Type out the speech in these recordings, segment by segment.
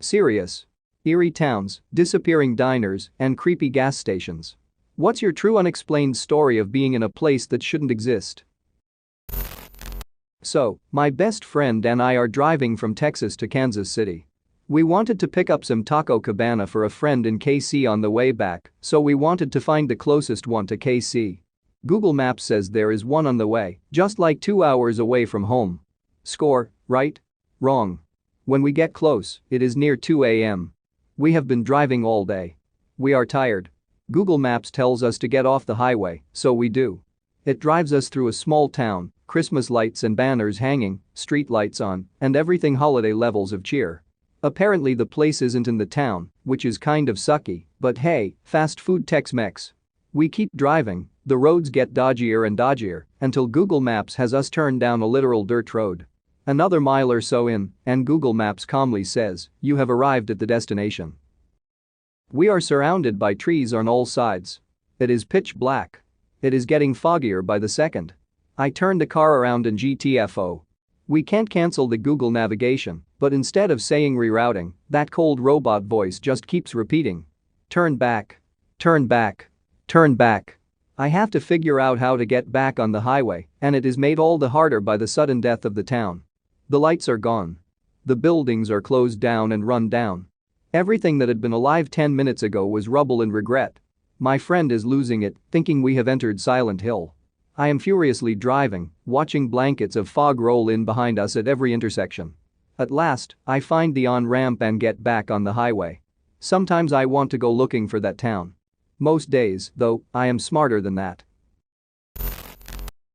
Serious. Eerie towns, disappearing diners, and creepy gas stations. What's your true unexplained story of being in a place that shouldn't exist? So, my best friend and I are driving from Texas to Kansas City. We wanted to pick up some taco cabana for a friend in KC on the way back, so we wanted to find the closest one to KC. Google Maps says there is one on the way, just like 2 hours away from home. Score, right? Wrong. When we get close, it is near 2 a.m. We have been driving all day. We are tired. Google Maps tells us to get off the highway, so we do. It drives us through a small town, Christmas lights and banners hanging, street lights on, and everything holiday levels of cheer. Apparently the place isn't in the town, which is kind of sucky, but hey, fast food Tex-Mex. We keep driving, the roads get dodgier and dodgier, until Google Maps has us turn down a literal dirt road. Another mile or so in, and Google Maps calmly says, "You have arrived at the destination." We are surrounded by trees on all sides. It is pitch black. It is getting foggier by the second. I turn the car around and GTFO. We can't cancel the Google navigation, but instead of saying rerouting, that cold robot voice just keeps repeating. Turn back. Turn back. Turn back. I have to figure out how to get back on the highway, and it is made all the harder by the sudden death of the town. The lights are gone. The buildings are closed down and run down. Everything that had been alive 10 minutes ago was rubble and regret. My friend is losing it, thinking we have entered Silent Hill. I am furiously driving, watching blankets of fog roll in behind us at every intersection. At last, I find the on-ramp and get back on the highway. Sometimes I want to go looking for that town. Most days, though, I am smarter than that.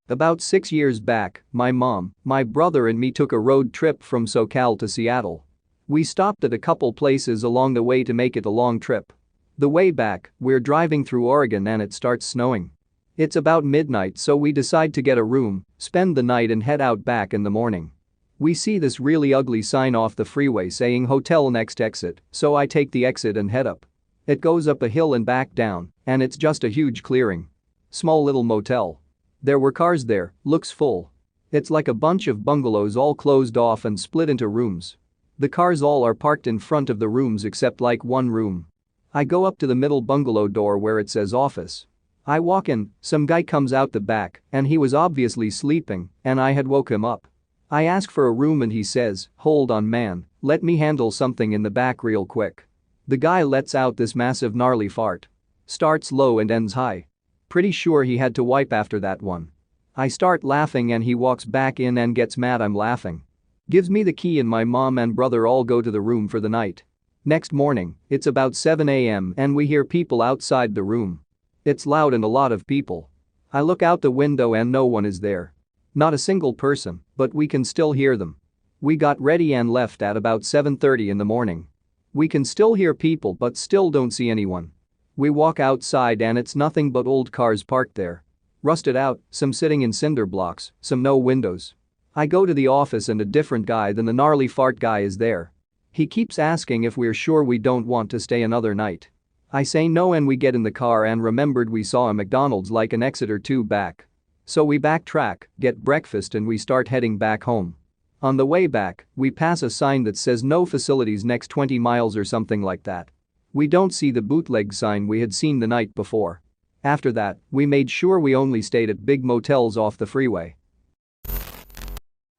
About 6 years back, my mom, my brother and me took a road trip from SoCal to Seattle. We stopped at a couple places along the way to make it a long trip. The way back, we're driving through Oregon and it starts snowing. It's about midnight, so we decide to get a room, spend the night and head out back in the morning. We see this really ugly sign off the freeway saying hotel next exit, so I take the exit and head up. It goes up a hill and back down, and it's just a huge clearing. Small little motel. There were cars there, looks full. It's like a bunch of bungalows all closed off and split into rooms. The cars all are parked in front of the rooms except like one room. I go up to the middle bungalow door where it says office. I walk in, some guy comes out the back, and he was obviously sleeping, and I had woke him up. I ask for a room and he says, "Hold on man, let me handle something in the back real quick." The guy lets out this massive gnarly fart. Starts low and ends high. Pretty sure he had to wipe after that one. I start laughing and he walks back in and gets mad I'm laughing. Gives me the key and my mom and brother all go to the room for the night. Next morning, it's about 7 a.m. and we hear people outside the room. It's loud and a lot of people. I look out the window and no one is there. Not a single person, but we can still hear them. We got ready and left at about 7:30 in the morning. We can still hear people but still don't see anyone. We walk outside and it's nothing but old cars parked there. Rusted out, some sitting in cinder blocks, some no windows. I go to the office and a different guy than the gnarly fart guy is there. He keeps asking if we're sure we don't want to stay another night. I say no and we get in the car and remembered we saw a McDonald's like an exit or two back. So we backtrack, get breakfast and we start heading back home. On the way back, we pass a sign that says no facilities next 20 miles or something like that. We don't see the bootleg sign we had seen the night before. After that, we made sure we only stayed at big motels off the freeway.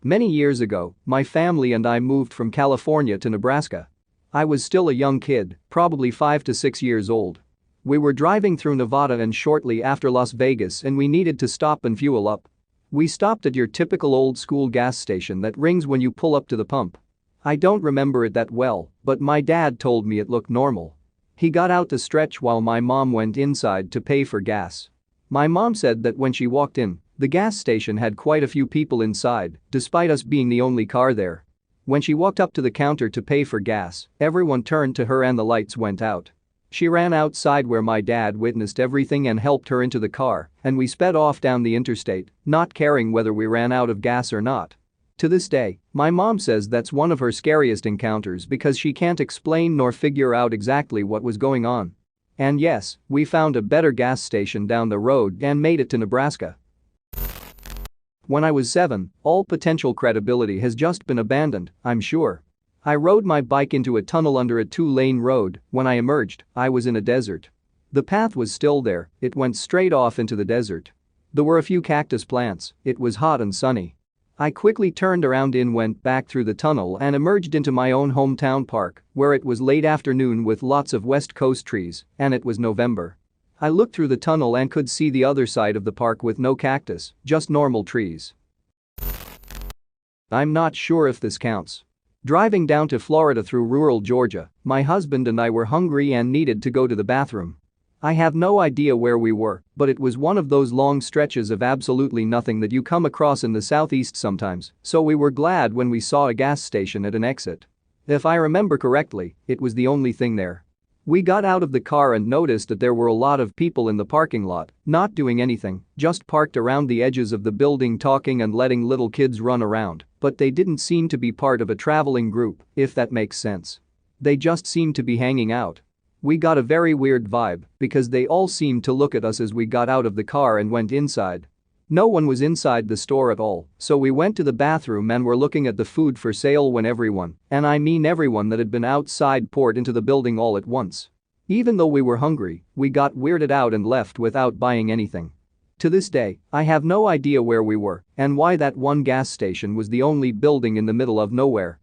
Many years ago, my family and I moved from California to Nebraska. I was still a young kid, probably 5 to 6 years old. We were driving through Nevada and shortly after Las Vegas and we needed to stop and fuel up. We stopped at your typical old school gas station that rings when you pull up to the pump. I don't remember it that well, but my dad told me it looked normal. He got out to stretch while my mom went inside to pay for gas. My mom said that when she walked in, the gas station had quite a few people inside, despite us being the only car there. When she walked up to the counter to pay for gas, everyone turned to her and the lights went out. She ran outside where my dad witnessed everything and helped her into the car, and we sped off down the interstate, not caring whether we ran out of gas or not. To this day, my mom says that's one of her scariest encounters because she can't explain nor figure out exactly what was going on. And yes, we found a better gas station down the road and made it to Nebraska. When I was 7, all potential credibility has just been abandoned, I'm sure. I rode my bike into a tunnel under a 2-lane road. When I emerged, I was in a desert. The path was still there, it went straight off into the desert. There were a few cactus plants, it was hot and sunny. I quickly turned around and went back through the tunnel and emerged into my own hometown park, where it was late afternoon with lots of West Coast trees, and it was November. I looked through the tunnel and could see the other side of the park with no cactus, just normal trees. I'm not sure if this counts. Driving down to Florida through rural Georgia, my husband and I were hungry and needed to go to the bathroom. I have no idea where we were, but it was one of those long stretches of absolutely nothing that you come across in the southeast sometimes, so we were glad when we saw a gas station at an exit. If I remember correctly, it was the only thing there. We got out of the car and noticed that there were a lot of people in the parking lot, not doing anything, just parked around the edges of the building talking and letting little kids run around, but they didn't seem to be part of a traveling group, if that makes sense. They just seemed to be hanging out. We got a very weird vibe because they all seemed to look at us as we got out of the car and went inside. No one was inside the store at all, so we went to the bathroom and were looking at the food for sale when everyone, and I mean everyone that had been outside, poured into the building all at once. Even though we were hungry, we got weirded out and left without buying anything. To this day, I have no idea where we were and why that one gas station was the only building in the middle of nowhere.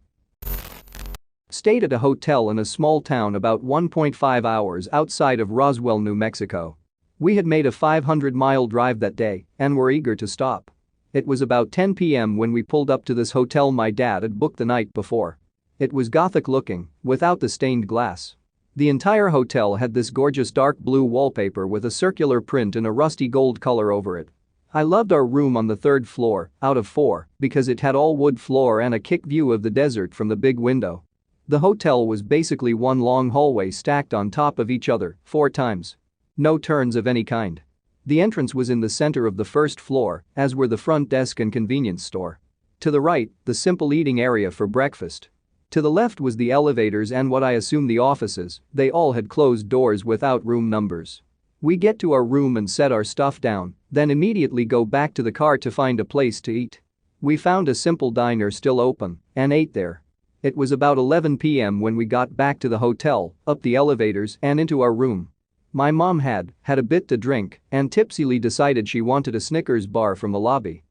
Stayed at a hotel in a small town about 1.5 hours outside of Roswell, New Mexico. We had made a 500-mile drive that day and were eager to stop. It was about 10 p.m. when we pulled up to this hotel my dad had booked the night before. It was gothic looking, without the stained glass. The entire hotel had this gorgeous dark blue wallpaper with a circular print in a rusty gold color over it. I loved our room on the 3rd floor, out of 4, because it had all wood floor and a kick view of the desert from the big window. The hotel was basically one long hallway stacked on top of each other 4 times. No turns of any kind. The entrance was in the center of the 1st floor, as were the front desk and convenience store. To the right, the simple eating area for breakfast. To the left was the elevators and what I assume the offices. They all had closed doors without room numbers. We get to our room and set our stuff down, then immediately go back to the car to find a place to eat. We found a simple diner still open and ate there. It was about 11 p.m. when we got back to the hotel, up the elevators and into our room. My mom had a bit to drink and tipsily decided she wanted a Snickers bar from the lobby.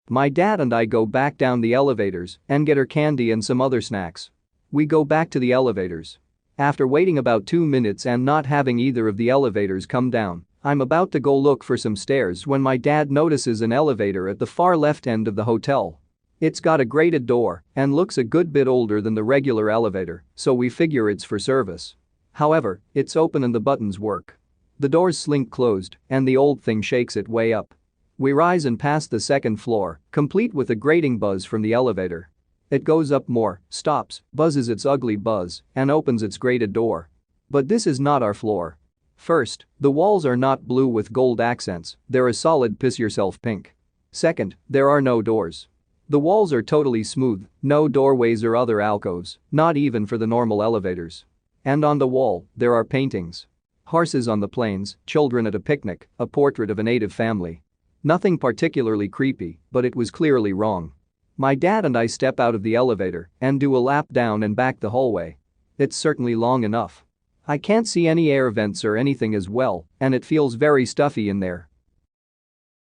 My dad and I go back down the elevators and get her candy and some other snacks. We go back to the elevators. After waiting about 2 minutes and not having either of the elevators come down, I'm about to go look for some stairs when my dad notices an elevator at the far left end of the hotel. It's got a grated door and looks a good bit older than the regular elevator, so we figure it's for service. However, it's open and the buttons work. The doors slink closed and the old thing shakes it way up. We rise and pass the 2nd floor, complete with a grating buzz from the elevator. It goes up more, stops, buzzes its ugly buzz, and opens its grated door. But this is not our floor. First, the walls are not blue with gold accents, they're a solid piss-yourself pink. Second, there are no doors. The walls are totally smooth, no doorways or other alcoves, not even for the normal elevators. And on the wall, there are paintings. Horses on the plains, children at a picnic, a portrait of a native family. Nothing particularly creepy, but it was clearly wrong. My dad and I step out of the elevator and do a lap down and back the hallway. It's certainly long enough. I can't see any air vents or anything as well, and it feels very stuffy in there.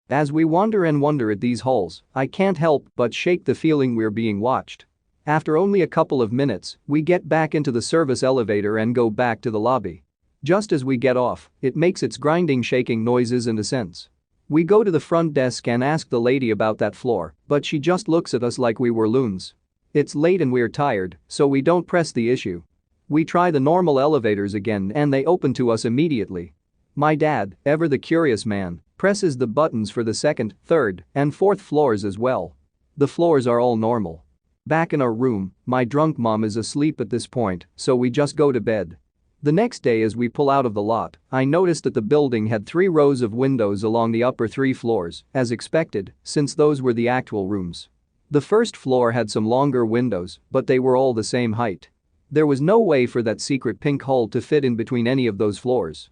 As we wander and wonder at these halls, I can't help but shake the feeling we're being watched. After only a couple of minutes, we get back into the service elevator and go back to the lobby. Just as we get off, it makes its grinding shaking noises and ascents. We go to the front desk and ask the lady about that floor, but she just looks at us like we were loons. It's late and we're tired, so we don't press the issue. We try the normal elevators again and they open to us immediately. My dad, ever the curious man, presses the buttons for the 2nd, 3rd, and 4th floors as well. The floors are all normal. Back in our room, my drunk mom is asleep at this point, so we just go to bed. The next day as we pull out of the lot, I noticed that the building had 3 rows of windows along the upper 3 floors, as expected, since those were the actual rooms. The 1st floor had some longer windows, but they were all the same height. There was no way for that secret pink hole to fit in between any of those floors.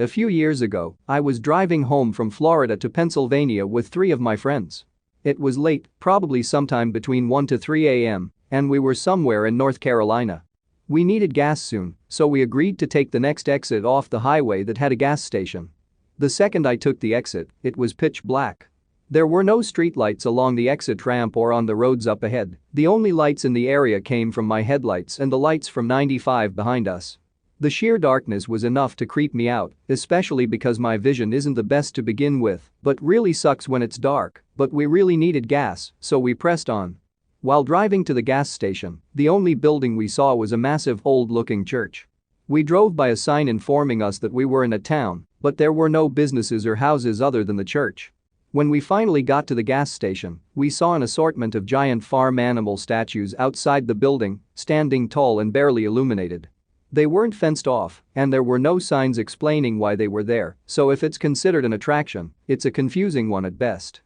A few years ago, I was driving home from Florida to Pennsylvania with 3 of my friends. It was late, probably sometime between 1 to 3 a.m., and we were somewhere in North Carolina. We needed gas soon, so we agreed to take the next exit off the highway that had a gas station. The second I took the exit, it was pitch black. There were no streetlights along the exit ramp or on the roads up ahead. The only lights in the area came from my headlights and the lights from 95 behind us. The sheer darkness was enough to creep me out, especially because my vision isn't the best to begin with, but really sucks when it's dark, but we really needed gas, so we pressed on. While driving to the gas station, the only building we saw was a massive old-looking church. We drove by a sign informing us that we were in a town, but there were no businesses or houses other than the church. When we finally got to the gas station, we saw an assortment of giant farm animal statues outside the building, standing tall and barely illuminated. They weren't fenced off, and there were no signs explaining why they were there, so if it's considered an attraction, it's a confusing one at best.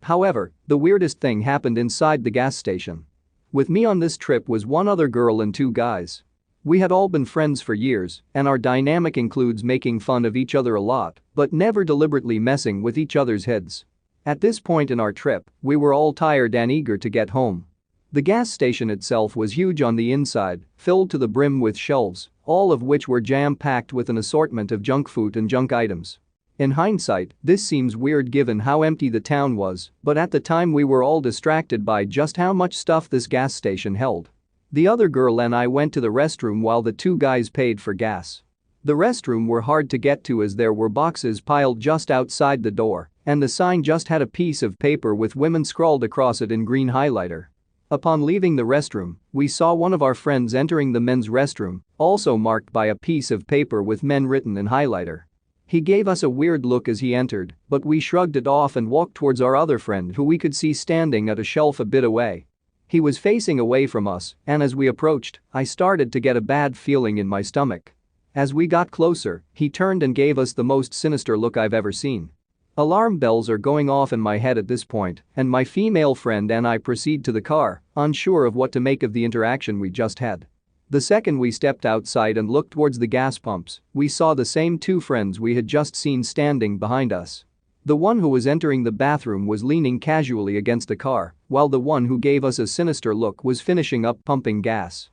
However, the weirdest thing happened inside the gas station. With me on this trip was one other girl and two guys. We had all been friends for years, and our dynamic includes making fun of each other a lot, but never deliberately messing with each other's heads. At this point in our trip, we were all tired and eager to get home. The gas station itself was huge on the inside, filled to the brim with shelves, all of which were jam-packed with an assortment of junk food and junk items. In hindsight, this seems weird given how empty the town was, but at the time we were all distracted by just how much stuff this gas station held. The other girl and I went to the restroom while the two guys paid for gas. The restroom were hard to get to as there were boxes piled just outside the door, and the sign just had a piece of paper with women scrawled across it in green highlighter. Upon leaving the restroom, we saw one of our friends entering the men's restroom, also marked by a piece of paper with men written in highlighter. He gave us a weird look as he entered, but we shrugged it off and walked towards our other friend who we could see standing at a shelf a bit away. He was facing away from us, and as we approached, I started to get a bad feeling in my stomach. As we got closer, he turned and gave us the most sinister look I've ever seen. Alarm bells are going off in my head at this point, and my female friend and I proceed to the car, unsure of what to make of the interaction we just had. The second we stepped outside and looked towards the gas pumps, we saw the same two friends we had just seen standing behind us. The one who was entering the bathroom was leaning casually against the car, while the one who gave us a sinister look was finishing up pumping gas.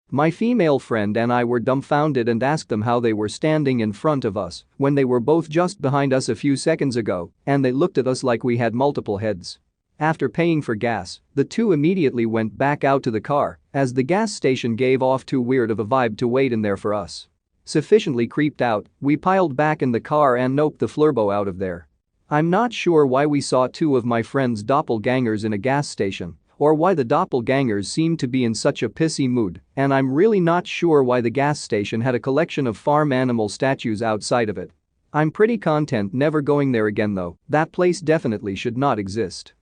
My female friend and I were dumbfounded and asked them how they were standing in front of us when they were both just behind us a few seconds ago, and they looked at us like we had multiple heads. After paying for gas, the two immediately went back out to the car, as the gas station gave off too weird of a vibe to wait in there for us. Sufficiently creeped out, we piled back in the car and noped the flurbo out of there. I'm not sure why we saw two of my friends' doppelgangers in a gas station, or why the doppelgangers seemed to be in such a pissy mood, and I'm really not sure why the gas station had a collection of farm animal statues outside of it. I'm pretty content never going there again though, that place definitely should not exist.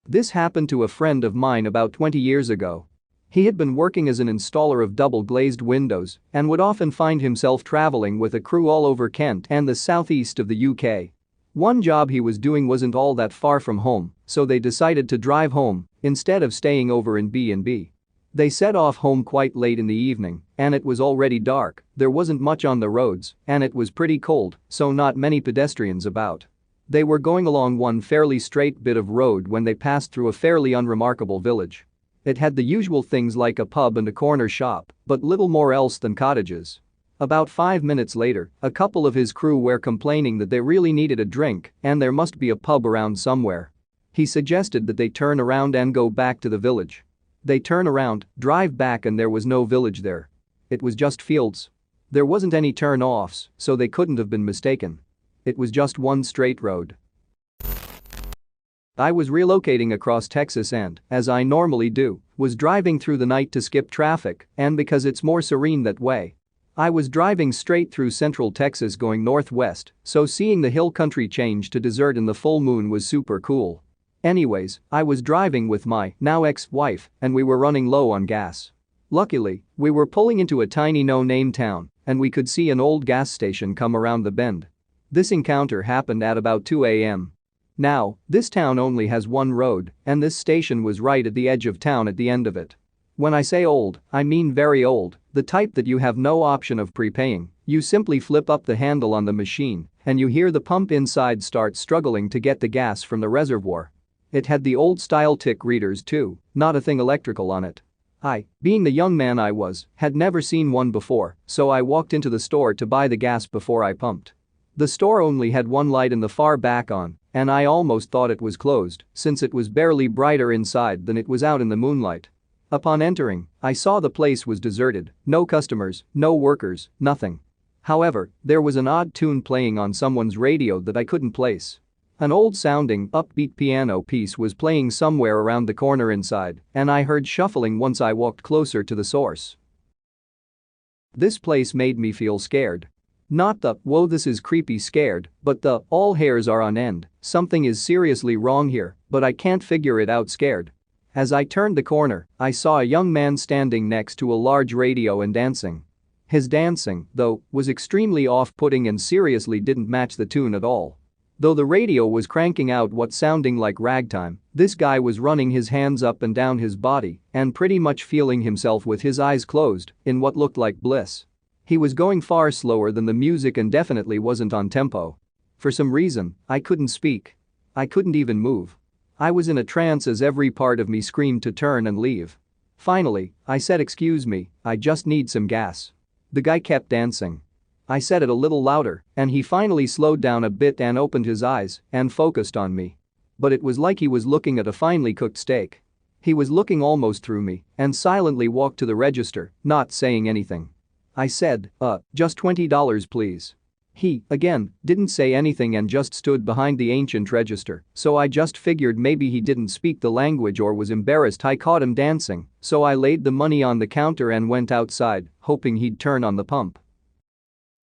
This happened to a friend of mine about 20 years ago. He had been working as an installer of double-glazed windows and would often find himself traveling with a crew all over Kent and the southeast of the UK. One job he was doing wasn't all that far from home, so they decided to drive home instead of staying over in B&B. They set off home quite late in the evening, and it was already dark, there wasn't much on the roads, and it was pretty cold, so not many pedestrians about. They were going along one fairly straight bit of road when they passed through a fairly unremarkable village. It had the usual things like a pub and a corner shop, but little more else than cottages. About 5 minutes later, a couple of his crew were complaining that they really needed a drink and there must be a pub around somewhere. He suggested that they turn around and go back to the village. They turn around, drive back, and there was no village there. It was just fields. There wasn't any turn-offs, so they couldn't have been mistaken. It was just one straight road. I was relocating across Texas and, as I normally do, was driving through the night to skip traffic, and because it's more serene that way. I was driving straight through central Texas going northwest, so seeing the hill country change to desert in the full moon was super cool. Anyways, I was driving with my now ex-wife and we were running low on gas. Luckily, we were pulling into a tiny no-name town and we could see an old gas station come around the bend. This encounter happened at about 2 a.m. Now, this town only has one road, and this station was right at the edge of town at the end of it. When I say old, I mean very old, the type that you have no option of prepaying, you simply flip up the handle on the machine and you hear the pump inside start struggling to get the gas from the reservoir. It had the old-style tick readers too, not a thing electrical on it. I, being the young man I was, had never seen one before, so I walked into the store to buy the gas before I pumped. The store only had one light in the far back on, and I almost thought it was closed since it was barely brighter inside than it was out in the moonlight. Upon entering, I saw the place was deserted, no customers, no workers, nothing. However, there was an odd tune playing on someone's radio that I couldn't place. An old-sounding, upbeat piano piece was playing somewhere around the corner inside, and I heard shuffling once I walked closer to the source. This place made me feel scared. Not the, whoa this is creepy scared, but the, all hairs are on end, something is seriously wrong here, but I can't figure it out scared. As I turned the corner, I saw a young man standing next to a large radio and dancing. His dancing, though, was extremely off-putting and seriously didn't match the tune at all. Though the radio was cranking out what sounding like ragtime, this guy was running his hands up and down his body and pretty much feeling himself with his eyes closed in what looked like bliss. He was going far slower than the music and definitely wasn't on tempo. For some reason, I couldn't speak. I couldn't even move. I was in a trance as every part of me screamed to turn and leave. Finally, I said excuse me, I just need some gas. The guy kept dancing. I said it a little louder, and he finally slowed down a bit and opened his eyes and focused on me. But it was like he was looking at a finely cooked steak. He was looking almost through me and silently walked to the register, not saying anything. I said, just $20 please. He, again, didn't say anything and just stood behind the ancient register, so I just figured maybe he didn't speak the language or was embarrassed I caught him dancing, so I laid the money on the counter and went outside, hoping he'd turn on the pump.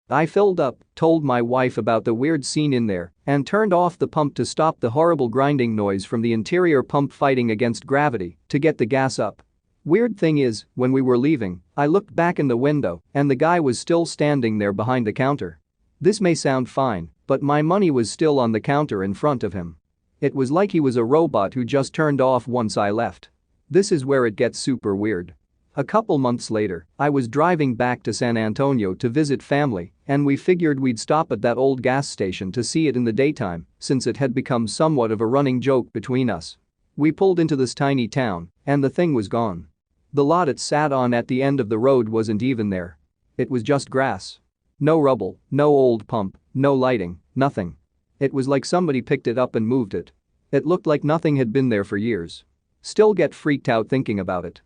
I filled up, told my wife about the weird scene in there, and turned off the pump to stop the horrible grinding noise from the interior pump fighting against gravity to get the gas up. Weird thing is, when we were leaving, I looked back in the window and the guy was still standing there behind the counter. This may sound fine, but my money was still on the counter in front of him. It was like he was a robot who just turned off once I left. This is where it gets super weird. A couple months later, I was driving back to San Antonio to visit family, and we figured we'd stop at that old gas station to see it in the daytime, since it had become somewhat of a running joke between us. We pulled into this tiny town, and the thing was gone. The lot it sat on at the end of the road wasn't even there. It was just grass. No rubble, no old pump, no lighting, nothing. It was like somebody picked it up and moved it. It looked like nothing had been there for years. Still get freaked out thinking about it.